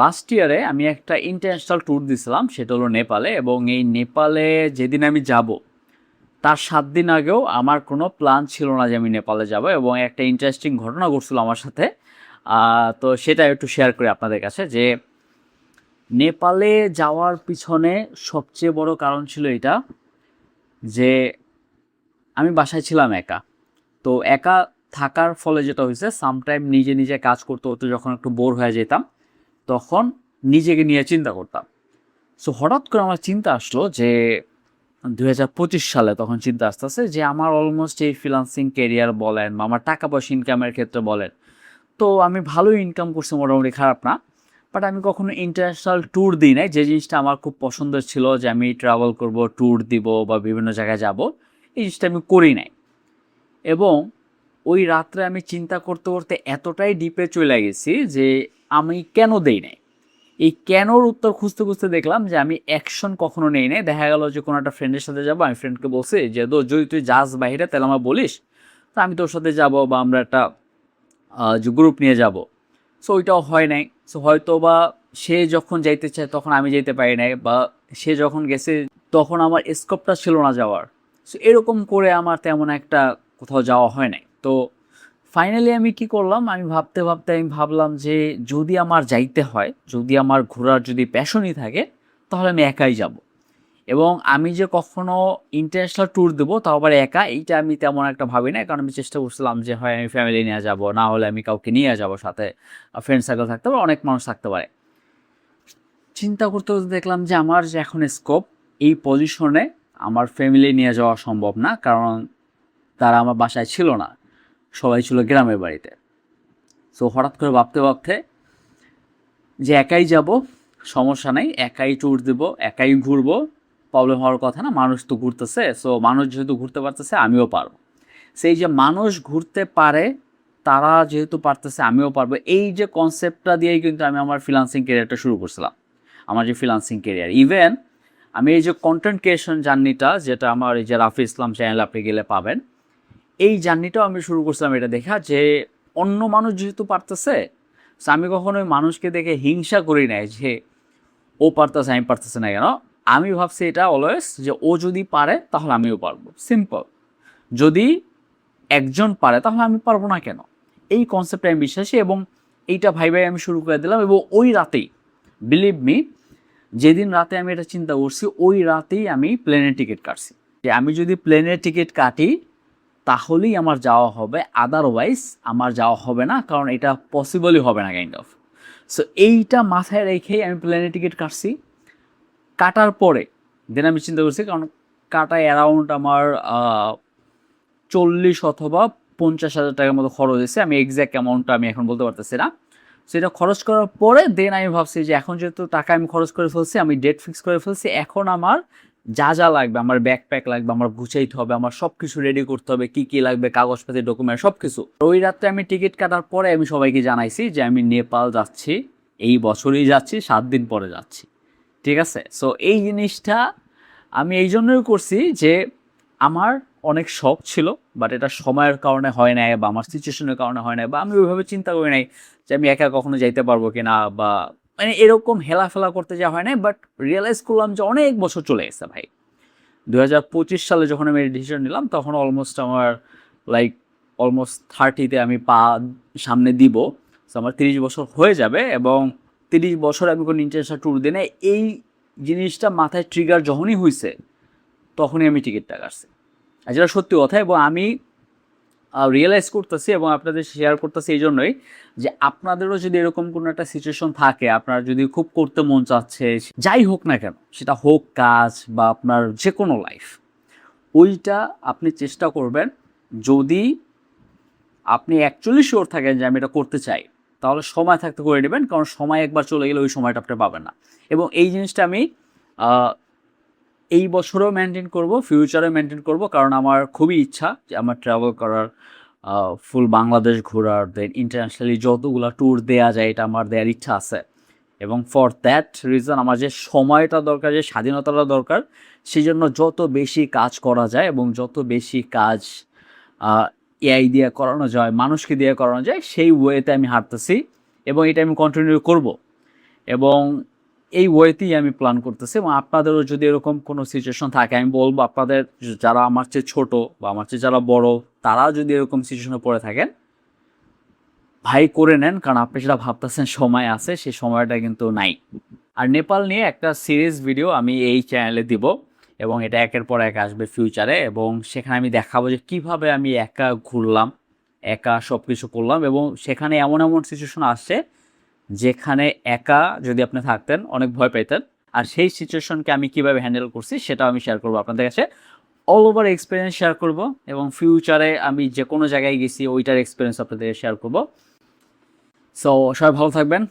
Last ইয়ারে আমি একটা ইন্টারন্যাশনাল ট্যুর দিছিলাম, সেটা হলো নেপালে। এবং এই নেপালে যেদিন আমি যাব তার 7 দিন আগেও আমার কোনো প্ল্যান ছিল না যে আমি নেপালে যাব, এবং একটা ইন্টারেস্টিং ঘটনা ঘটছিল আমার সাথে। তো সেটা একটু শেয়ার করি আপনাদের কাছে যে নেপালে যাওয়ার পিছনে সবচেয়ে বড় কারণ ছিল এটা যে আমি বাসায় ছিলাম একা। তো একা থাকার ফলে যেটা হয়েছে, সামটাইম নিজে নিজে কাজ করতে করতে যখন একটু বোর হয়ে যেতাম তখন নিজেকে নিয়ে চিন্তা করতাম। সো হঠাৎ করে আমার চিন্তা আসলো যে 2025 সালে তখন চিন্তা আসতেছে যে আমার অলমোস্ট এই ফ্রিল্যান্সিং ক্যারিয়ার বলেন বা আমার টাকা পয়সা ইনকামের ক্ষেত্রে বলেন, তো আমি ভালোই ইনকাম করছি, মোটামুটি খারাপ না। বাট আমি কখনো ইন্টারন্যাশনাল ট্যুর দিই নাই, যে জিনিসটা আমার খুব পছন্দের ছিল যে আমি ট্রাভেল করব, ট্যুর দিব বা বিভিন্ন জায়গায় যাব, এই জিনিসটা আমি করি নাই। এবং ওই রাত্রে আমি চিন্তা করতে করতে এতটাই ডিপে চলে গেছি যে আমি কেন দেই নাই। এই কেনর উত্তর খুঁজতে খুঁজতে দেখলাম যে আমি অ্যাকশন কখনো নেই নাই। দেখা গেল যে কোনো একটা ফ্রেন্ডের সাথে যাবো, আমি ফ্রেন্ডকে বলছি যে যদি তুই যাস বাইরে তাহলে আমার বলিস, তো আমি তোর সাথে যাব বা আমরা একটা যে গ্রুপ নিয়ে যাব। সো ওইটাও হয় নাই। সো হয়তো বা সে যখন যাইতে চায় তখন আমি যেতে পারি নাই, বা সে যখন গেছে তখন আমার স্কোপটা ছিল না যাওয়ার। সো এরকম করে আমার তেমন একটা কোথাও যাওয়া হয় নাই। তো ফাইনালি আমি কি করলাম, আমি ভাবতে ভাবতে আমি ভাবলাম যে যদি আমার যাইতে হয়, যদি আমার ঘোরার যদি প্যাশনই থাকে, তাহলে আমি একাই যাব। এবং আমি যে কখনো ইন্টারন্যাশনাল ট্যুর দেবো তাও আবার একা, এইটা আমি তেমন একটা ভাবি না। কারণ আমি চেষ্টা করছিলাম যে হয় আমি ফ্যামিলি নিয়ে যাব, না হলে আমি কাউকে নিয়ে যাব সাথে, ফ্রেন্ড সার্কেল থাকতে পারে, অনেক মানুষ থাকতে পারে। চিন্তা করতে করতে দেখলাম যে আমার যে এখন স্কোপ, এই পজিশনে আমার ফ্যামিলি নিয়ে যাওয়া সম্ভব না, কারণ তারা আমার বাসায় ছিল না, সবাই ছিল গ্রামের বাড়িতে। সো হঠাৎ করে ভাবতে ভাবতে যে একাই যাব, সমস্যা নাই, একাই ট্যুর দেব, একাই ঘুরবো, প্রবলেম হওয়ার কথা না, মানুষ তো ঘুরতেছে। সো মানুষ যেহেতু ঘুরতে পারতেছে আমিও পারবো। সেই যে মানুষ ঘুরতে পারে, তারা যেহেতু পারতেছে আমিও পারবো, এই যে কনসেপ্টটা দিয়েই কিন্তু আমি আমার ফ্রিল্যান্সিং ক্যারিয়ারটা শুরু করছিলাম। আমার যে ফ্রিল্যান্সিং ক্যারিয়ার, ইভেন আমি এই যে কন্টেন্ট ক্রিয়েশন জার্নিটা, যেটা আমার এই যে রাফি ইসলাম চ্যানেল আপনি গেলে পাবেন, এই জার্নিটাও আমি শুরু করছিলাম এটা দেখা যে অন্য মানুষ যেহেতু পারতেছে, সো আমি কখনো ওই মানুষকে দেখে হিংসা করি নাই যে ও পারতেছে আমি পারতেছে না কেন। আমি ভাবছি এটা অলওয়েজ যে ও যদি পারে তাহলে আমিও পারবো, সিম্পল। যদি একজন পারে তাহলে আমি পারবো না কেন, এই কনসেপ্টে আমি বিশ্বাসী। এবং এইটা ভাই আমি শুরু করে দিলাম। এবং ওই রাতেই, বিলিভ মি, যেদিন রাতে আমি এটা চিন্তা করছি ওই রাতেই আমি প্লেনের টিকিট কাটছি, যে আমি যদি প্লেনের টিকিট কাটি তাহলেই আমার যাওয়া হবে, আদারওয়াইজ আমার যাওয়া হবে না, কারণ এটা পসিবলই হবে না কাইন্ড অফ। সো এইটা মাথায় রেখেই আমি প্লেনের টিকিট কাটছি। কাটার পরে দেন আমি চিন্তা করছি, কারণ কাটায় অ্যারাউন্ড আমার 40 অথবা 50,000 টাকার মতো খরচ হয়েছে, আমি এক্স্যাক্ট অ্যামাউন্টটা আমি এখন বলতে পারতেছি না। সেটা খরচ করার পরে দেন আমি ভাবছি যে এখন যেহেতু টাকা আমি খরচ করে ফেলছি, আমি ডেট ফিক্স করে ফেলছি, এখন আমার যা যা লাগবে, আমার ব্যাকপ্যাক লাগবে, আমার গুছাইতে হবে, আমার সব কিছু রেডি করতে হবে, কি কি লাগবে, কাগজপাতি, ডকুমেন্ট, সব কিছু। ওই রাত্রে আমি টিকিট কাটার পরে আমি সবাইকে জানাইছি যে আমি নেপাল যাচ্ছি, এই বছরই যাচ্ছি, 7 দিন পরে যাচ্ছি। ঠিক আছে। সো এই জিনিসটা আমি এই জন্যই করছি যে আমার অনেক শখ ছিল, বাট এটা সময়ের কারণে হয় নাই, বা আমার সিচুয়েশনের কারণে হয় নাই, বা আমি ওইভাবে চিন্তা করি নাই যে আমি একা কখনো যাইতে পারবো কিনা, বা মানে এরকম হেলাফেলা করতে যাওয়া হয় নাই। বাট রিয়েলাইজ করলাম যে অনেক বছর চলে গেছে ভাই। 2025 সালে যখন আমি ডিসিশন নিলাম তখন অলমোস্ট আমার লাইক অলমোস্ট 30-তে আমি পা সামনে দিব। সো আমার 30 বছর হয়ে যাবে, এবং 30 বছর আমি কোনো ইন্টারন্যাশনাল ট্যুর দিই না। এই জিনিসটা মাথায় ট্রিগার যখনই হয়েছে তখনই আমি টিকিটটা কাটছি, আর যেটা সত্যি কথা। এবং আমি রিয়েলাইজ করতেছি এবং আপনাদের শেয়ার করতেছি এই জন্যই যে আপনাদেরও যদি এরকম কোনো একটা সিচুয়েশন থাকে, আপনার যদি খুব করতে মন চাচ্ছে, যাই হোক না কেন, সেটা হোক কাজ বা আপনার যে কোনো লাইফ, ওইটা আপনি চেষ্টা করবেন। যদি আপনি অ্যাকচুয়ালি শিওর থাকেন যে আমি এটা করতে চাই, তাহলে সময় থাকতে করে নেবেন, কারণ সময় একবার চলে গেলে ওই সময়টা আপনি পাবেন না। এবং এই জিনিসটা আমি এই বছরেও মেনটেন করব, ফিউচারেও মেনটেন করব, কারণ আমার খুবই ইচ্ছা যে আমার ট্রাভেল করার, ফুল বাংলাদেশ ঘোরার, দেন ইন্টারন্যাশনালি যতগুলো ট্যুর দেওয়া যায় এটা আমার দেওয়ার ইচ্ছা আছে। এবং ফর দ্যাট রিজন আমার যে সময়টা দরকার, যে স্বাধীনতাটা দরকার, সেই জন্য যত বেশি কাজ করা যায় এবং যত বেশি কাজ এআই দিয়ে করানো যায়, মানুষকে দিয়ে করানো যায়, সেই ওয়েতে আমি হাঁটতেছি এবং এটা আমি কন্টিনিউ করব। এবং এই ওয়েতেই আমি প্ল্যান করতেছি। এবং আপনাদেরও যদি এরকম কোনো সিচুয়েশন থাকে, আমি বলবো আপনাদের যারা আমার চেয়ে ছোট বা আমার চেয়ে যারা বড়, তারা যদি এরকম সিচুয়েশনে পড়ে থাকেন, ভাই করে নেন, কারণ আপনি যেটা ভাবতেছেন সময় আছে, সেই সময়টা কিন্তু নাই। আর নেপাল নিয়ে একটা সিরিজ ভিডিও আমি এই চ্যানেলে দিব, এবং এটা একের পর এক আসবে ফিউচারে, এবং সেখানে আমি দেখাবো যে কিভাবে আমি একা ঘুরলাম, একা সব কিছু করলাম, এবং সেখানে এমন এমন সিচুয়েশন আসছে যেখানে একা যদি আপনি থাকতেন অনেক ভয় পেতেন, আর সেই সিচুয়েশনকে আমি কিভাবে হ্যান্ডেল করছি সেটাও আমি শেয়ার করবো আপনাদের কাছে। অল ওভার এক্সপিরিয়েন্স শেয়ার করব, এবং ফিউচারে আমি যে কোনো জায়গায় গেছি ওইটার এক্সপিরিয়েন্স আপনাদের শেয়ার করব। সো সবাই ভালো থাকবেন।